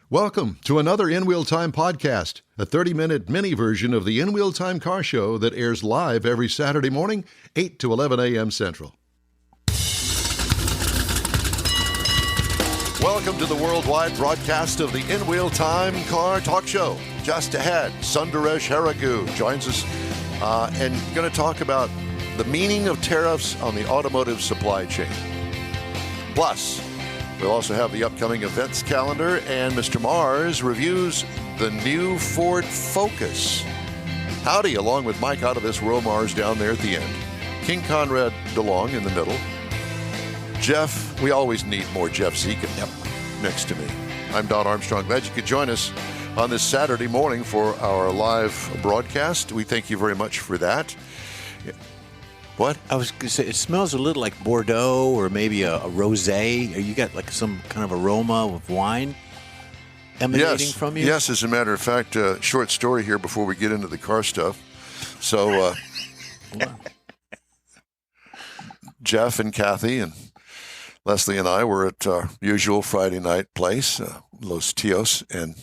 Welcome to another In Wheel Time podcast, a 30-minute mini version of the In Wheel Time car show that airs live every Saturday morning, 8 to 11 a.m. Central. Welcome to the worldwide broadcast of the In Wheel Time car talk show. Just ahead, Sunderesh Heragu joins us and going to talk about the meaning of tariffs on the automotive supply chain. Plus, we'll also have the upcoming events calendar, and Mr. Mars reviews the new Ford Focus. Howdy, along with Mike out of this world, Mars down there at the end. King Conrad DeLong in the middle. Jeff, we always need more Jeff Zekin next to me. I'm Don Armstrong. Glad you could join us on this Saturday morning for our live broadcast. We thank you very much for that. What? I was going to say, it smells a little like Bordeaux or maybe a rosé. You got like some kind of aroma of wine emanating from you? Yes, as a matter of fact, short story here before we get into the car stuff. So, Jeff and Kathy and Leslie and I were at our usual Friday night place, Los Tios, and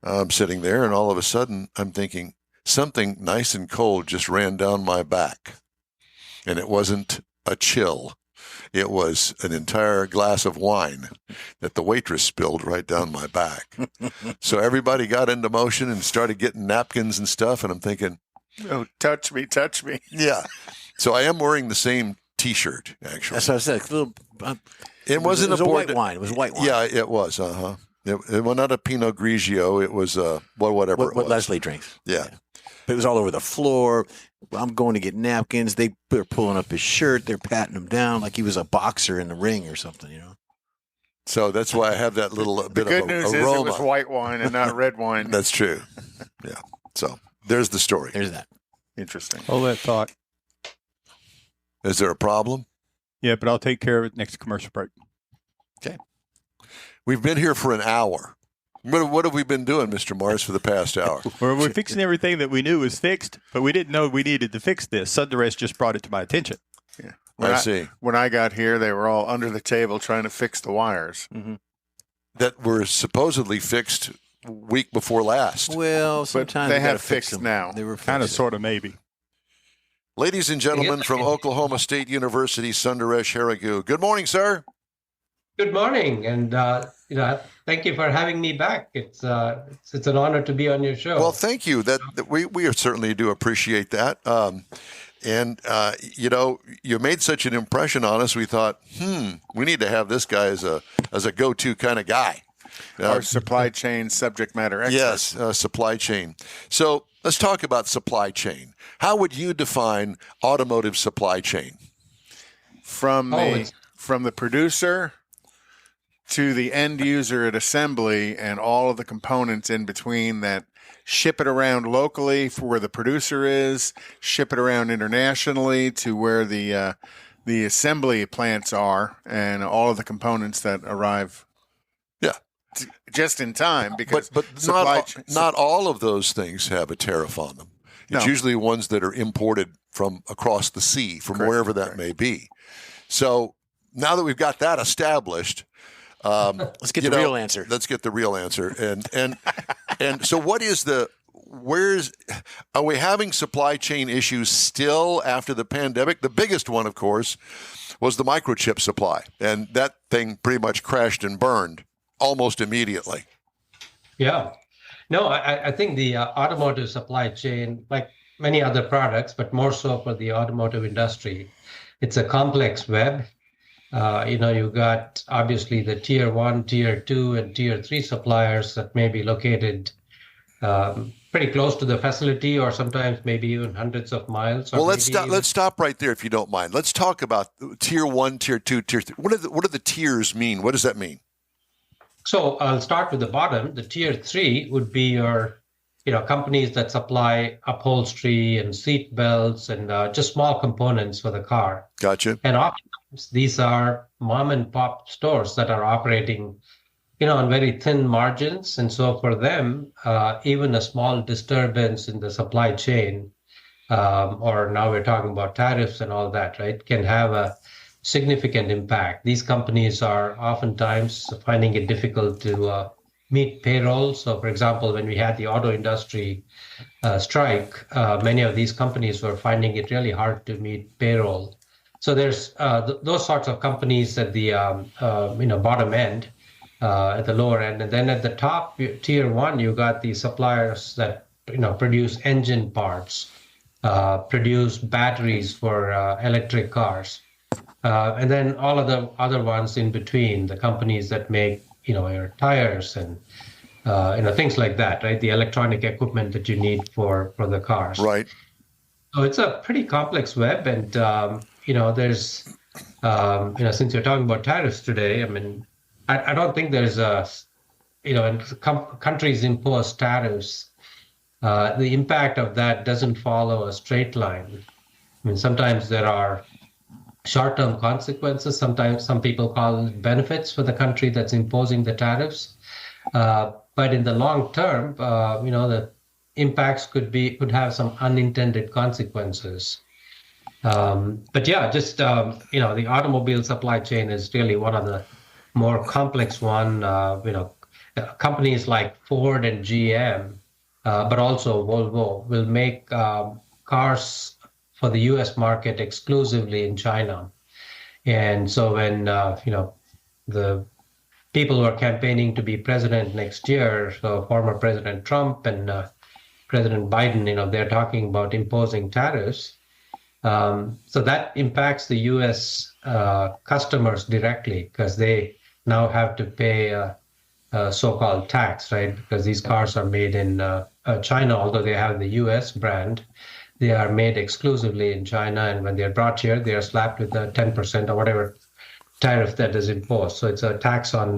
I'm sitting there, and all of a sudden I'm thinking something nice and cold just ran down my back. And it wasn't a chill. It was an entire glass of wine that the waitress spilled right down my back. So everybody got into motion and started getting napkins and stuff. And I'm thinking, oh, touch me. Yeah. So I am wearing the same T-shirt, actually. That's what I said. It wasn't a white wine. It was white wine. Yeah, it was. It was not a Pinot Grigio. It was whatever it was. What Leslie drinks. Yeah. But it was all over the floor. I'm going to get napkins. They're pulling up his shirt. They're patting him down like he was a boxer in the ring or something, you know. So that's why I have that little bit of aroma. The good news is it was white wine and not red wine. That's true. Yeah. So there's the story. There's that. Interesting. Hold that thought. Is there a problem? Yeah, but I'll take care of it next commercial break. Okay. We've been here for an hour. What have we been doing, Mr. Mars, for the past hour? We're fixing everything that we knew was fixed, but we didn't know we needed to fix this. Sunderesh just brought it to my attention. Yeah. I see. When I got here, they were all under the table trying to fix the wires. Mm-hmm. That were supposedly fixed week before last. Well, sometimes they have fixed now. They were Kind of, sort of, maybe. Ladies and gentlemen from Oklahoma State University, Sunderesh Heragu. Good morning, sir. Good morning, and thank you for having me back. It's an honor to be on your show. Well, thank you. That we certainly do appreciate that. You made such an impression on us. We thought, we need to have this guy as a go-to kind of guy. Our supply chain subject matter expert. Yes, supply chain. So let's talk about supply chain. How would you define automotive supply chain? From the producer to the end user at assembly and all of the components in between that ship it around locally for where the producer is, ship it around internationally to where the assembly plants are, and all of the components that arrive. Yeah, just in time, because but not all of those things have a tariff on them. It's usually ones that are imported from across the sea, from wherever that may be. So now that we've got that established, let's get the real answer. Let's get the real answer. And so are we having supply chain issues still after the pandemic? The biggest one, of course, was the microchip supply. And that thing pretty much crashed and burned almost immediately. Yeah. No, I think the automotive supply chain, like many other products, but more so for the automotive industry, it's a complex web. You've got obviously the tier 1, tier 2, and tier 3 suppliers that may be located pretty close to the facility, or sometimes maybe even hundreds of miles. Well, let's stop right there if you don't mind. Let's talk about tier 1, tier 2, tier 3. What do the tiers mean? What does that mean? So I'll start with the bottom. The tier 3 would be your companies that supply upholstery and seat belts and just small components for the car. Gotcha. And oftentimes these are mom and pop stores that are operating, on very thin margins. And so for them, even a small disturbance in the supply chain, or now we're talking about tariffs and all that, right, can have a significant impact. These companies are oftentimes finding it difficult to meet payroll. So, for example, when we had the auto industry strike, many of these companies were finding it really hard to meet payroll. So there's those sorts of companies at the bottom end, at the lower end, and then at the top tier one, you got the suppliers that produce engine parts, produce batteries for electric cars, and then all of the other ones in between, the companies that make your tires and things like that, right? The electronic equipment that you need for the cars. Right. So it's a pretty complex web, and there's since you're talking about tariffs today, I mean, I don't think there's when countries impose tariffs, the impact of that doesn't follow a straight line. I mean, sometimes there are short-term consequences. Sometimes some people call it benefits for the country that's imposing the tariffs. But in the long term, the impacts could have some unintended consequences. But yeah, just the automobile supply chain is really one of the more complex one. Companies like Ford and GM, but also Volvo, will make cars for the U.S. market exclusively in China. And so when the people who are campaigning to be president next year, so former President Trump and President Biden, they're talking about imposing tariffs. So that impacts the U.S. Customers directly, because they now have to pay a so-called tax, right? Because these cars are made in China, although they have the U.S. brand. They are made exclusively in China, and when they're brought here, they are slapped with a 10% or whatever tariff that is imposed. So it's a tax on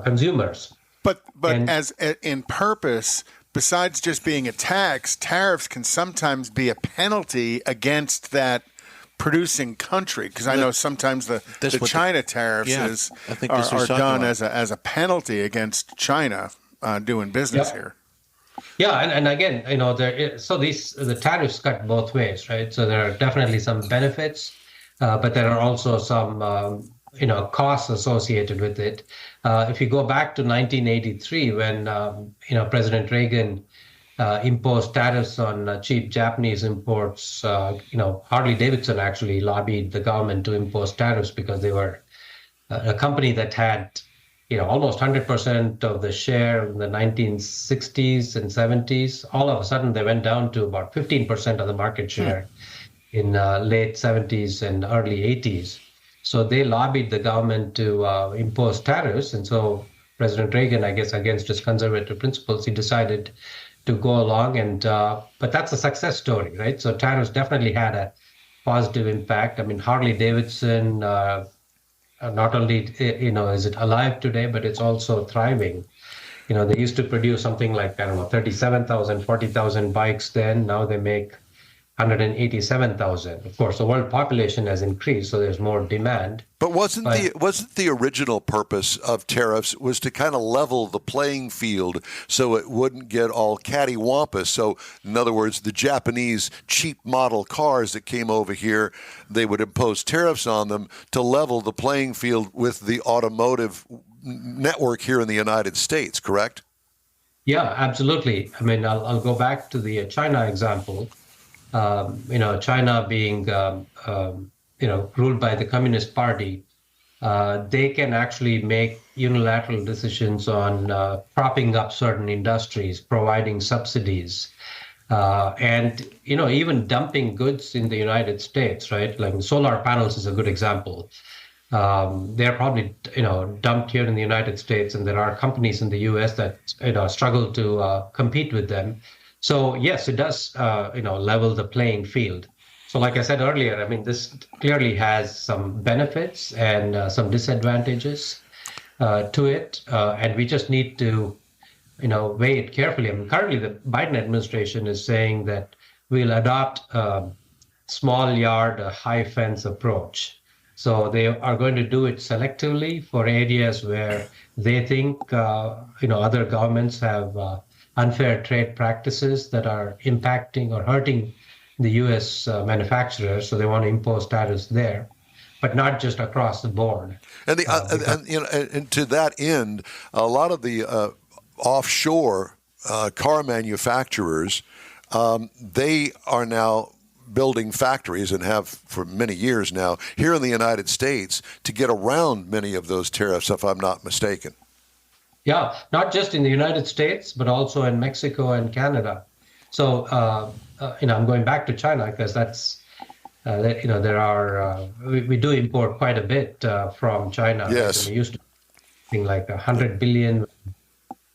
consumers. But as in purpose, besides just being a tax, tariffs can sometimes be a penalty against that producing country. Because I know sometimes the China tariffs are done as a penalty against China doing business here. Yeah, and again, the tariffs cut both ways, right? So there are definitely some benefits, but there are also some costs associated with it. If you go back to 1983, when President Reagan imposed tariffs on cheap Japanese imports, Harley-Davidson actually lobbied the government to impose tariffs because they were a company that had almost 100% of the share in the 1960s and 70s. All of a sudden, they went down to about 15% of the market share in late 70s and early 80s. So they lobbied the government to impose tariffs. And so President Reagan, I guess, against his conservative principles, he decided to go along. And but that's a success story, right? So tariffs definitely had a positive impact. I mean, Harley-Davidson, not only is it alive today, but it's also thriving. They used to produce something like 37,000, 40,000 bikes then. Now they make 187,000. Of course, the world population has increased, so there's more demand. But wasn't the original purpose of tariffs was to kind of level the playing field so it wouldn't get all cattywampus? So, in other words, the Japanese cheap model cars that came over here, they would impose tariffs on them to level the playing field with the automotive network here in the United States, correct? Yeah, absolutely. I mean, I'll go back to the China example. China being, ruled by the Communist Party, they can actually make unilateral decisions on propping up certain industries, providing subsidies, and, even dumping goods in the United States, right? Like solar panels is a good example. They're probably, dumped here in the United States, and there are companies in the U.S. that, struggle to compete with them. So yes, it does, level the playing field. So like I said earlier, I mean, this clearly has some benefits and some disadvantages to it, and we just need to, weigh it carefully. I mean, currently the Biden administration is saying that we'll adopt a small yard, a high fence approach. So they are going to do it selectively for areas where they think, other governments have unfair trade practices that are impacting or hurting the U.S. Manufacturers, so they want to impose tariffs there. but not just across the board. And and to that end, a lot of the offshore car manufacturers, they are now building factories and have for many years now here in the United States to get around many of those tariffs, if I'm not mistaken. Yeah, not just in the United States, but also in Mexico and Canada. So, I'm going back to China because that's, there are, we do import quite a bit from China. Yes. We used to think like 100 billion,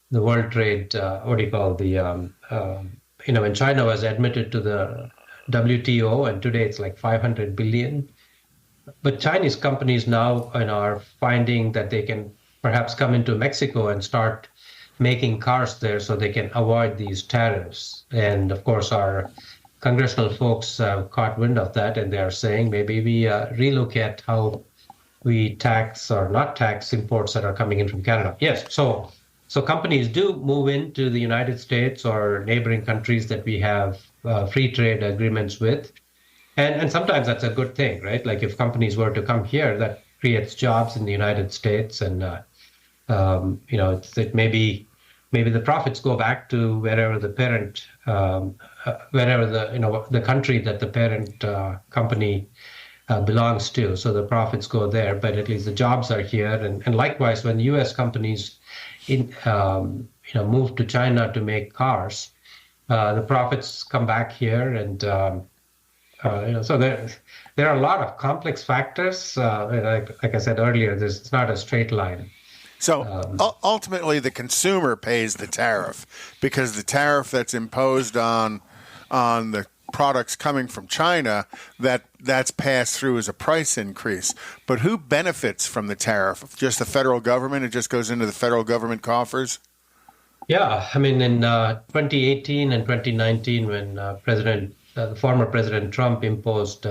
the World Trade, when China was admitted to the WTO, and today it's like 500 billion. But Chinese companies now are finding that they can perhaps come into Mexico and start making cars there so they can avoid these tariffs. And of course, our congressional folks caught wind of that, and they are saying maybe we relook at how we tax or not tax imports that are coming in from Canada. Yes, so companies do move into the United States or neighboring countries that we have free trade agreements with. And sometimes that's a good thing, right? Like if companies were to come here, that creates jobs in the United States. And, maybe the profits go back to wherever the parent, wherever the country that the parent company belongs to. So the profits go there, but at least the jobs are here. And likewise, when U.S. companies move to China to make cars, the profits come back here, and so there are a lot of complex factors. Like I said earlier, it's not a straight line. So ultimately, the consumer pays the tariff because the tariff that's imposed on the products coming from China, that's passed through as a price increase. But who benefits from the tariff? Just the federal government? It just goes into the federal government coffers? Yeah, I mean, in 2018 and 2019, when the former President Trump imposed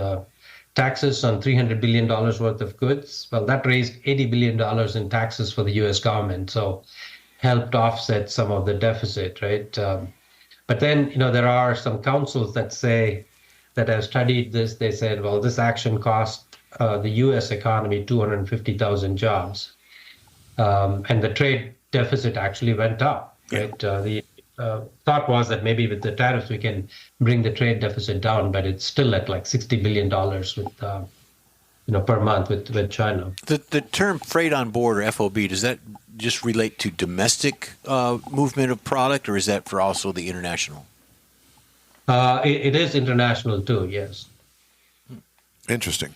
taxes on $300 billion worth of goods, well, that raised $80 billion in taxes for the U.S. government, so helped offset some of the deficit, right? But then, there are some councils that have studied this. They said, well, this action cost the U.S. economy 250,000 jobs, and the trade deficit actually went up. Right? The thought was that maybe with the tariffs we can bring the trade deficit down, but it's still at like $60 billion per month with China. The term freight on board or FOB, does that just relate to domestic movement of product, or is that for also the international? It is international too, yes. Interesting.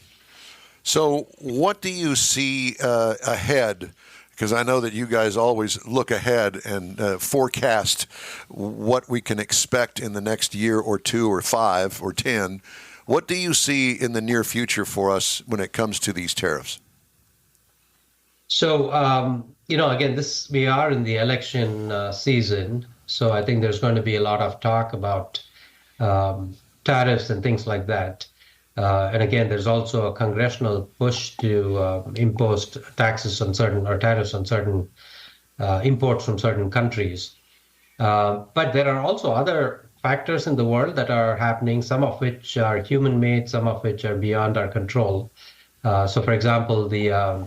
So what do you see ahead? Because I know that you guys always look ahead and forecast what we can expect in the next year or 2 or 5 or 10. What do you see in the near future for us when it comes to these tariffs? So, again, we are in the election season. So I think there's going to be a lot of talk about tariffs and things like that. And again, there's also a congressional push to impose taxes on certain or tariffs on certain imports from certain countries. But there are also other factors in the world that are happening, some of which are human-made, some of which are beyond our control. So, for example, the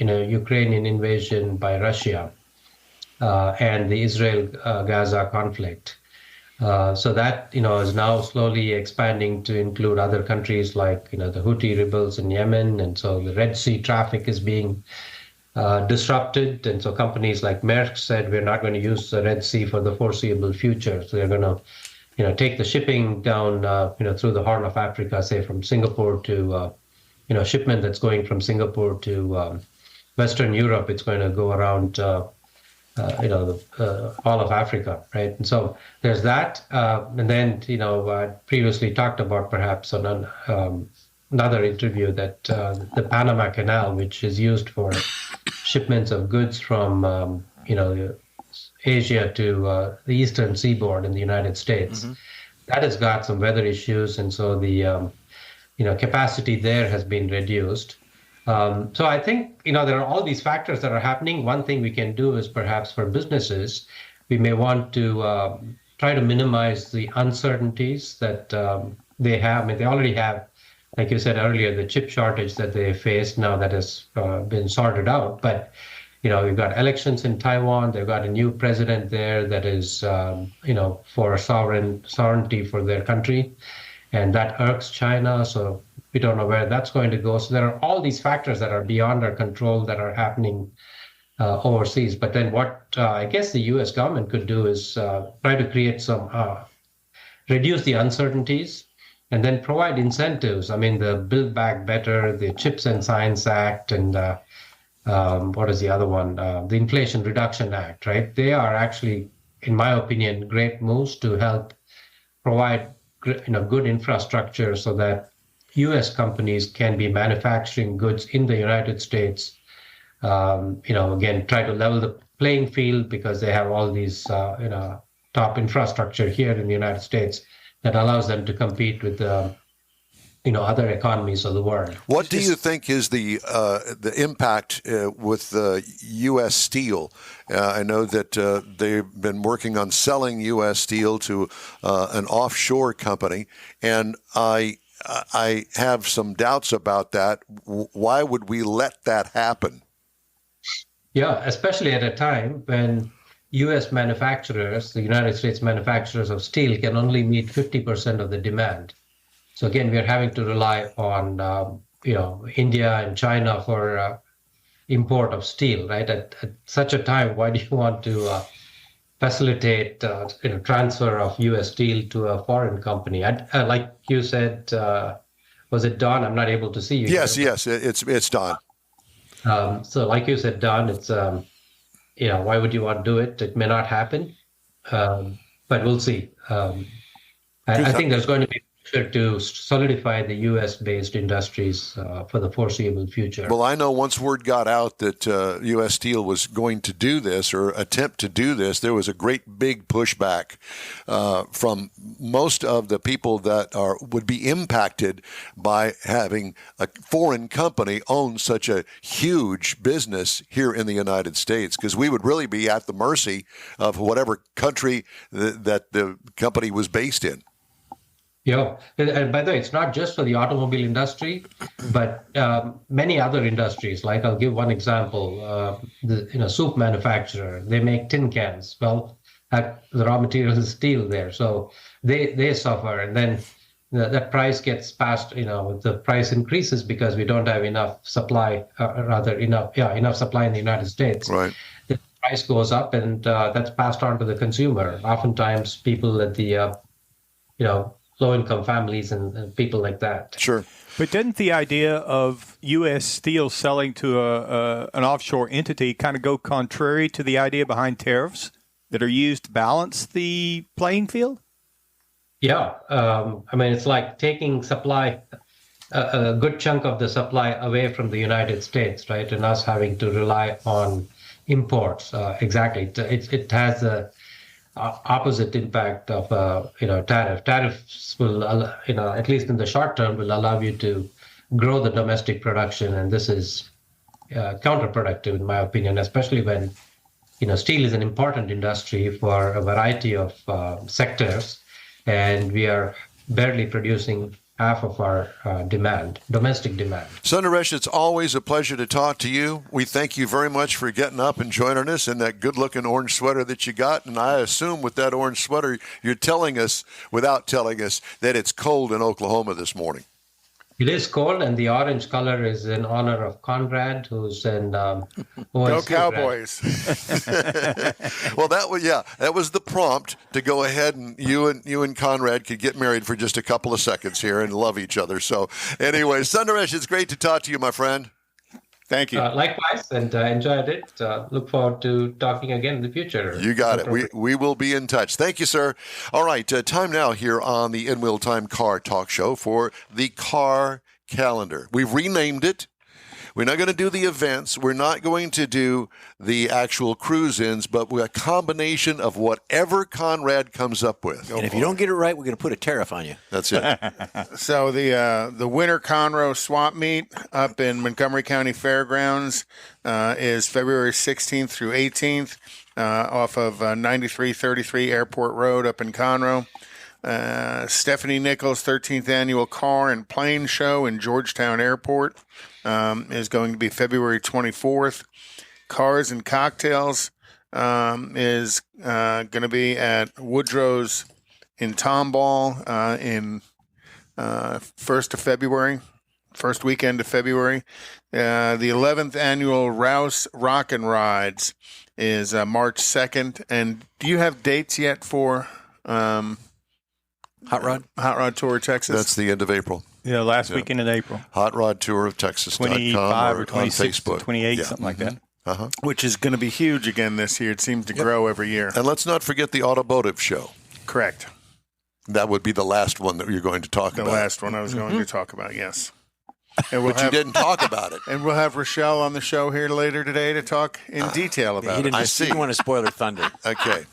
Ukrainian invasion by Russia and the Israel-Gaza conflict. So that, is now slowly expanding to include other countries like, the Houthi rebels in Yemen. And so the Red Sea traffic is being disrupted. And so companies like Maersk said, we're not going to use the Red Sea for the foreseeable future. So they're going to, take the shipping down, through the Horn of Africa, say from Singapore to, shipment that's going from Singapore to Western Europe. It's going to go around, all of Africa, right? And so there's that. And then, I previously talked about perhaps on another interview that the Panama Canal, which is used for shipments of goods from, Asia to the eastern seaboard in the United States, that has got some weather issues. And so the, capacity there has been reduced. So I think, there are all these factors that are happening. One thing we can do is perhaps for businesses, we may want to try to minimize the uncertainties that they have. I mean, they already have like you said earlier, the chip shortage that they faced now that has been sorted out. But we've got elections in Taiwan. They've got a new president there that is, for sovereignty for their country, and that irks China. So we don't know where that's going to go. So there are all these factors that are beyond our control that are happening overseas. But then what I guess the U.S. government could do is try to create reduce the uncertainties and then provide incentives. I mean, the Build Back Better, the Chips and Science Act, and what is the other one? The Inflation Reduction Act, right? They are actually, in my opinion, great moves to help provide good infrastructure so that U.S. companies can be manufacturing goods in the United States. Again, try to level the playing field because they have all these, top infrastructure here in the United States that allows them to compete with other economies of the world. What do you think is the impact with U.S. Steel? I know that they've been working on selling U.S. Steel to an offshore company, and I have some doubts about that. Why would we let that happen? Yeah, especially at a time when U.S. manufacturers, the United States manufacturers of steel, can only meet 50% of the demand. So again, we are having to rely on India and China for import of steel, right? At such a time, why do you want to facilitate transfer of U.S. steel to a foreign company? Like you said, was it Don? I'm not able to see you. Yes, here. yes, it's Don. So like you said, Don, it's why would you want to do it? It may not happen, but we'll see. I think there's going to be to solidify the U.S.-based industries for the foreseeable future. Well, I know once word got out that U.S. Steel was going to do this or attempt to do this, there was a great big pushback from most of the people that would be impacted by having a foreign company own such a huge business here in the United States, because we would really be at the mercy of whatever country that the company was based in. Yeah, and by the way, it's not just for the automobile industry, but many other industries. Like I'll give one example: the soup manufacturer. They make tin cans. Well, the raw material is steel there, so they suffer, and then that price gets passed. The price increases because we don't have enough supply, enough supply in the United States. Right. The price goes up, and that's passed on to the consumer. Oftentimes, people at the low-income families and people like that. Sure. But didn't the idea of U.S. Steel selling to an offshore entity kind of go contrary to the idea behind tariffs that are used to balance the playing field? Yeah. It's like taking supply, a good chunk of the supply away from the United States, right? And us having to rely on imports. Exactly. It has a opposite impact of tariff. Tariffs will, at least in the short term, will allow you to grow the domestic production, and this is counterproductive, in my opinion, especially when steel is an important industry for a variety of sectors, and we are barely producing half of our domestic demand. Sunderesh, it's always a pleasure to talk to you. We thank you very much for getting up and joining us in that good-looking orange sweater that you got. And I assume with that orange sweater, you're telling us, without telling us, that it's cold in Oklahoma this morning. It is cold, and the orange color is in honor of Conrad, who's in Go Cowboys. Well, that was the prompt to go ahead, and you and Conrad could get married for just a couple of seconds here and love each other. So anyway, Sunderesh, it's great to talk to you, my friend. Thank you. Likewise, and enjoyed it. Look forward to talking again in the future. You got it. We will be in touch. Thank you, sir. All right, time now here on the In Wheel Time Car Talk Show for the Car Calendar. We've renamed it. We're not going to do the events. We're not going to do the actual cruise-ins, but we're a combination of whatever Conrad comes up with. And if you don't get it right, we're going to put a tariff on you. That's it. So the Winter Conroe Swap Meet up in Montgomery County Fairgrounds is February 16th through 18th off of 9333 Airport Road up in Conroe. Stephanie Nichols' 13th annual Car and Plane Show in Georgetown Airport is going to be February 24th. Cars and Cocktails is going to be at Woodrow's in Tomball in first weekend of February. The 11th annual Rouse Rock and Rides is March 2nd. And do you have dates yet for Hot Rod Tour of Texas? That's the end of April. Yeah, last weekend in April. Hot Rod Tour of Texas.com 25 or on 26 Facebook. to 28, something like that. Uh-huh. Which is going to be huge again this year. It seems to grow every year. And let's not forget the automotive show. Correct. That would be the last one that you're going to talk The about. last one I was going to talk about, yes. And But you didn't talk about it. And we'll have Rochelle on the show here later today to talk in detail He about it. didn't, he didn't want to spoil her thunder. Okay.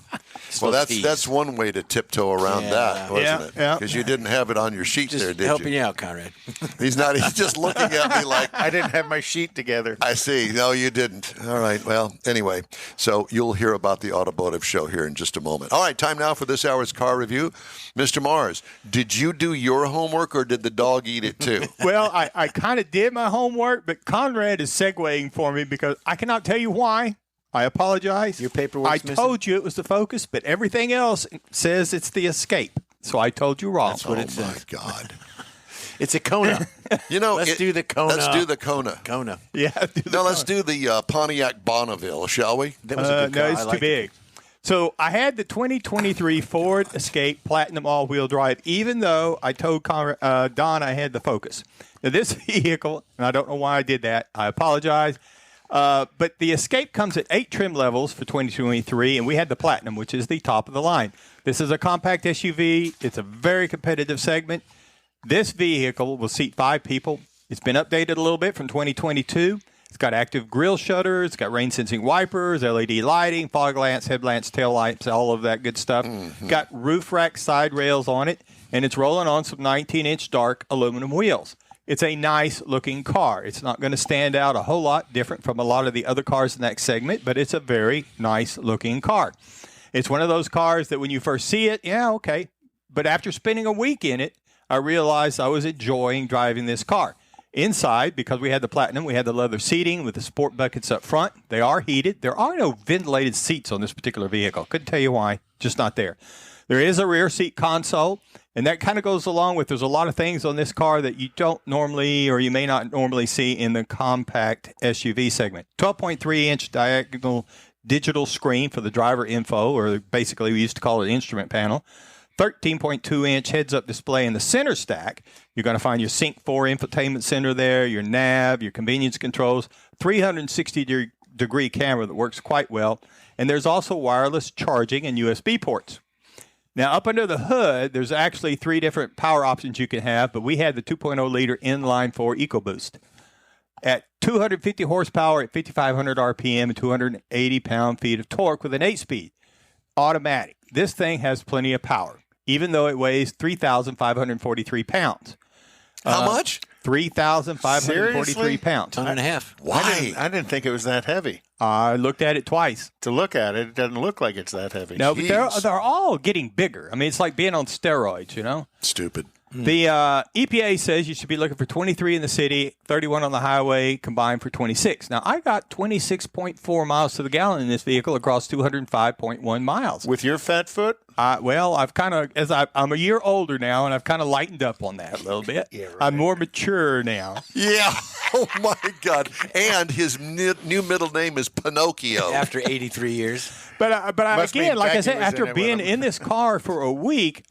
Well, that's one way to tiptoe around that, wasn't it? Yeah. Because you didn't have it on your sheet Just there, did helping you? you out, Conrad. He's just looking at me like, I didn't have my sheet together. I see. No, you didn't. All right. Well, anyway, so you'll hear about the automotive show here in just a moment. All right, time now for this hour's car review. Mr. Mars, did you do your homework or did the dog eat it too? Well, I kind of did my homework, but Conrad is segueing for me because I cannot tell you why. I apologize. Your paperwork's I told you it was the Focus, but everything else says it's the Escape. So I told you wrong. That's what it Oh, my says. God. It's a Kona. You know, Let's do the Kona. Let's do the Kona. Kona. Yeah. No, let's do the Pontiac Bonneville, shall we? That was a good No, car. it's I too liked big. So I had the 2023 Ford Escape Platinum all-wheel drive, even though I told Don I had the Focus. Now, this vehicle, and I don't know why I did that. I apologize. But the Escape comes at 8 trim levels for 2023, and we had the Platinum, which is the top of the line. This is a compact SUV. It's a very competitive segment. This vehicle will seat 5 people. It's been updated a little bit from 2022. It's got active grille shutters. It's got rain-sensing wipers, LED lighting, fog lamps, headlamps, tail lights, all of that good stuff. Got roof rack side rails on it, and it's rolling on some 19-inch dark aluminum wheels. It's a nice-looking car. It's not going to stand out a whole lot different from a lot of the other cars in that segment, but it's a very nice-looking car. It's one of those cars that when you first see it, yeah, okay. But after spending a week in it, I realized I was enjoying driving this car. Inside, because we had the Platinum, we had the leather seating with the sport buckets up front. They are heated. There are no ventilated seats on this particular vehicle. Couldn't tell you why, just not there. There is a rear seat console, and that kind of goes along with there's a lot of things on this car that you don't normally or you may not normally see in the compact SUV segment. 12.3-inch diagonal digital screen for the driver info, or basically we used to call it instrument panel. 13.2-inch heads-up display in the center stack. You're going to find your Sync 4 infotainment center there, your nav, your convenience controls, 360-degree camera that works quite well, and there's also wireless charging and USB ports. Now, up under the hood, there's actually 3 different power options you can have, but we had the 2.0-liter inline-4 EcoBoost. At 250 horsepower at 5,500 RPM and 280 pound-feet of torque with an 8-speed automatic. This thing has plenty of power, even though it weighs 3,543 pounds. How much? 3,543 Seriously? pounds. Ton and a half. Why? I didn't think it was that heavy. I looked at it twice. To look at it, it doesn't look like it's that heavy. No, but Jeez. they're all getting bigger. I mean, it's like being on steroids, you know? Stupid. The EPA says you should be looking for 23 in the city, 31 on the highway, combined for 26. Now, I got 26.4 miles to the gallon in this vehicle across 205.1 miles. With your fat foot? Well, I've kind of, I'm a year older now, and I've kind of lightened up on that a little bit. Yeah, right. I'm more mature now. Yeah. Oh, my God. And his new middle name is Pinocchio. After 83 years. But Must again, mean like I Becky said, was in after it with being him. in this car for a week,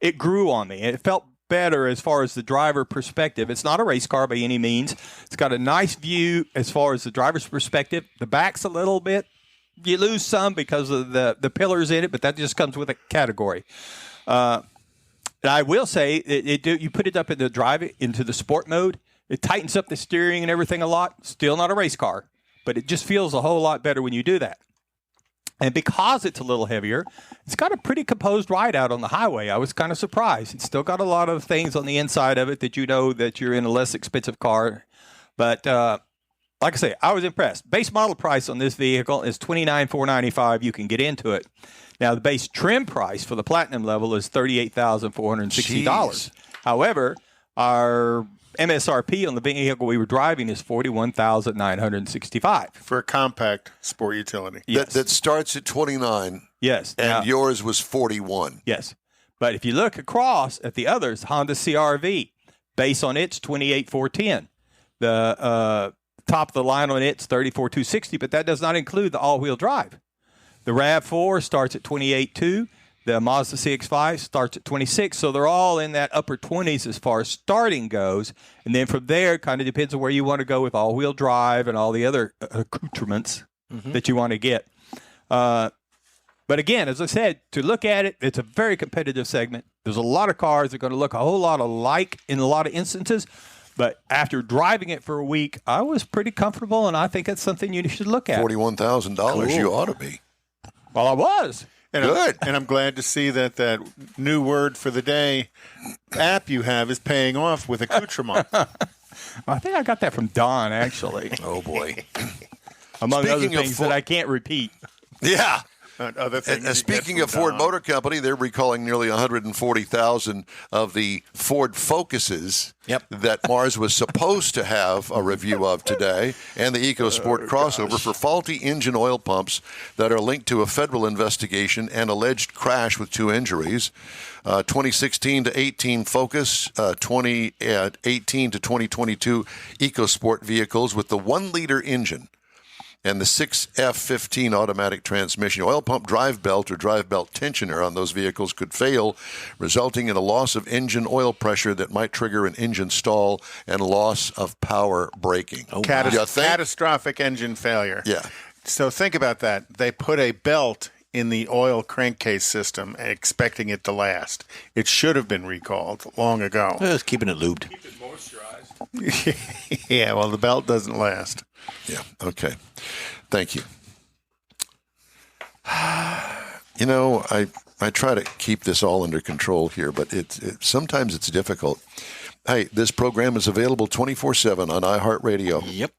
it grew on me. It felt better as far as the driver perspective. It's not a race car by any means. It's got a nice view as far as the driver's perspective. The back's a little bit, you lose some because of the pillars in it, but that just comes with a category. And I will say, you put it up in into the sport mode, it tightens up the steering and everything a lot. Still not a race car, but it just feels a whole lot better when you do that. And because it's a little heavier, it's got a pretty composed ride out on the highway. I was kind of surprised. It's still got a lot of things on the inside of it that you know that you're in a less expensive car. But like I say, I was impressed. Base model price on this vehicle is $29,495. You can get into it. Now, the base trim price for the platinum level is $38,460. However, our MSRP on the vehicle we were driving is $41,965 for a compact sport utility. Yes. That starts at 29. Yes. And Now, yours was 41. yes. But if you look across at the others, Honda CRV, base on it's $28,410. The top of the line on it's $34,260, but that does not include the all-wheel drive. The RAV4 starts at $28,200. The Mazda CX-5 starts at $26,000. So they're all in that upper 20s as far as starting goes. And then from there, it kind of depends on where you want to go with all-wheel drive and all the other accoutrements that you want to get. But again, as I said, to look at it, it's a very competitive segment. There's a lot of cars that are going to look a whole lot alike in a lot of instances. But after driving it for a week, I was pretty comfortable, and I think it's something you should look at. $41,000, you ought to be. Well, I was. And Good. I'm glad to see that new word for the day app you have is paying off with accoutrement. I think I got that from Don, actually, Oh, boy. among Speaking other of things that I can't repeat. Yeah. Other things And speaking of Ford Motor Company, they're recalling nearly 140,000 of the Ford Focuses that Mars was supposed to have a review of today, and the EcoSport crossover for faulty engine oil pumps that are linked to a federal investigation and alleged crash with 2 injuries. 2016 to 18 Focus, 2018 to 2022 EcoSport vehicles with the 1-liter engine and the 6F15 automatic transmission. Oil pump drive belt or drive belt tensioner on those vehicles could fail, resulting in a loss of engine oil pressure that might trigger an engine stall and loss of power braking. Catastrophic engine failure. Yeah. So think about that. They put a belt in the oil crankcase system expecting it to last. It should have been recalled long ago. Just keeping it lubed. Yeah, well, the belt doesn't last. Yeah. Okay. Thank you. You know, I try to keep this all under control here, but sometimes it's difficult. Hey, this program is available 24/7 on iHeartRadio. Yep.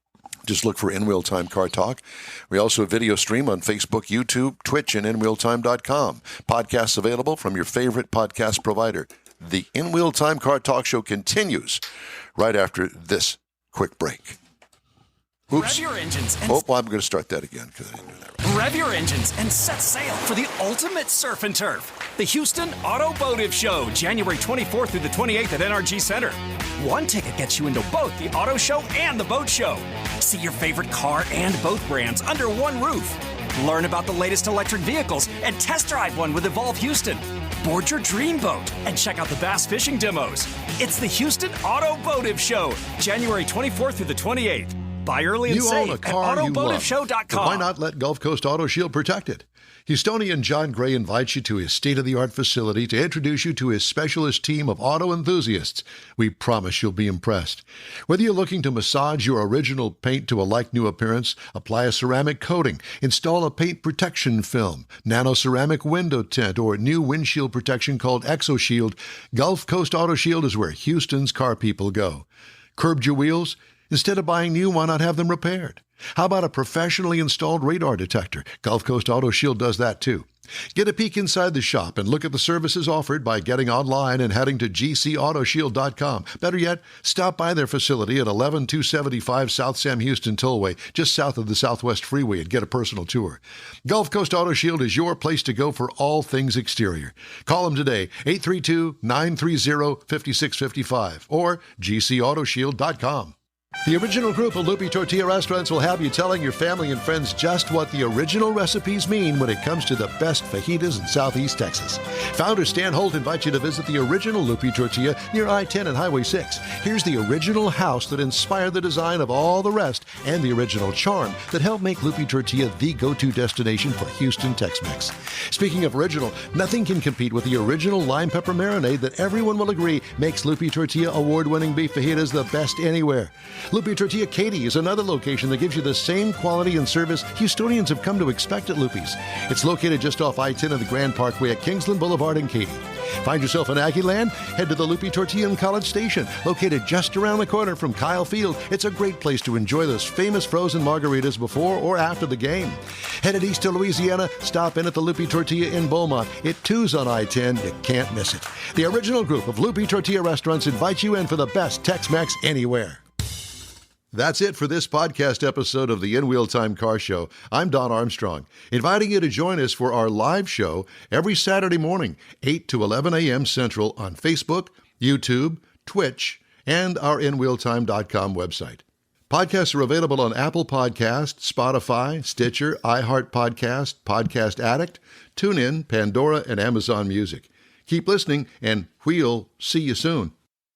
Just look for In Wheel Time Car Talk. We also video stream on Facebook, YouTube, Twitch, and InWheelTime.com. Podcasts available from your favorite podcast provider. The In Wheel Time Car Talk Show continues right after this quick break. Oops. Rev your engines and Oh, well, I'm going to start that again because I didn't do that right. rev your engines and set sail for the ultimate surf and turf. The Houston Automotive Show, January 24th through the 28th at NRG Center. One ticket gets you into both the auto show and the boat show. See your favorite car and boat brands under one roof. Learn about the latest electric vehicles and test drive one with Evolve Houston. Board your dream boat and check out the bass fishing demos. It's the Houston Automotive Show, January 24th through the 28th. Buy early and You save own a at car you love. automotiveshow.com. Then why not let Gulf Coast Auto Shield protect it? Houstonian John Gray invites you to his state-of-the-art facility to introduce you to his specialist team of auto enthusiasts. We promise you'll be impressed. Whether you're looking to massage your original paint to a like-new appearance, apply a ceramic coating, install a paint protection film, nano-ceramic window tint, or new windshield protection called ExoShield, Gulf Coast Auto Shield is where Houston's car people go. Curbed your wheels? Instead of buying new, why not have them repaired? How about a professionally installed radar detector? Gulf Coast Auto Shield does that too. Get a peek inside the shop and look at the services offered by getting online and heading to gcautoshield.com. Better yet, stop by their facility at 11275 South Sam Houston Tollway, just south of the Southwest Freeway, and get a personal tour. Gulf Coast Auto Shield is your place to go for all things exterior. Call them today, 832-930-5655 or gcautoshield.com. The original group of Lupi Tortilla restaurants will have you telling your family and friends just what the original recipes mean when it comes to the best fajitas in Southeast Texas. Founder Stan Holt invites you to visit the original Lupi Tortilla near I-10 and Highway 6. Here's the original house that inspired the design of all the rest and the original charm that helped make Lupi Tortilla the go-to destination for Houston Tex-Mex. Speaking of original, nothing can compete with the original lime pepper marinade that everyone will agree makes Lupi Tortilla award-winning beef fajitas the best anywhere. Lupi Tortilla Katy is another location that gives you the same quality and service Houstonians have come to expect at Lupi's. It's located just off I-10 of the Grand Parkway at Kingsland Boulevard in Katy. Find yourself in Aggieland? Head to the Lupi Tortilla in College Station, located just around the corner from Kyle Field. It's a great place to enjoy those famous frozen margaritas before or after the game. Headed east to Louisiana, stop in at the Lupi Tortilla in Beaumont. It too's on I-10. You can't miss it. The original group of Lupi Tortilla restaurants invite you in for the best Tex-Mex anywhere. That's it for this podcast episode of the In Wheel Time Car Show. I'm Don Armstrong, inviting you to join us for our live show every Saturday morning, 8 to 11 a.m. Central on Facebook, YouTube, Twitch, and our InWheelTime.com website. Podcasts are available on Apple Podcasts, Spotify, Stitcher, iHeart Podcast, Podcast Addict, TuneIn, Pandora, and Amazon Music. Keep listening, and we'll see you soon.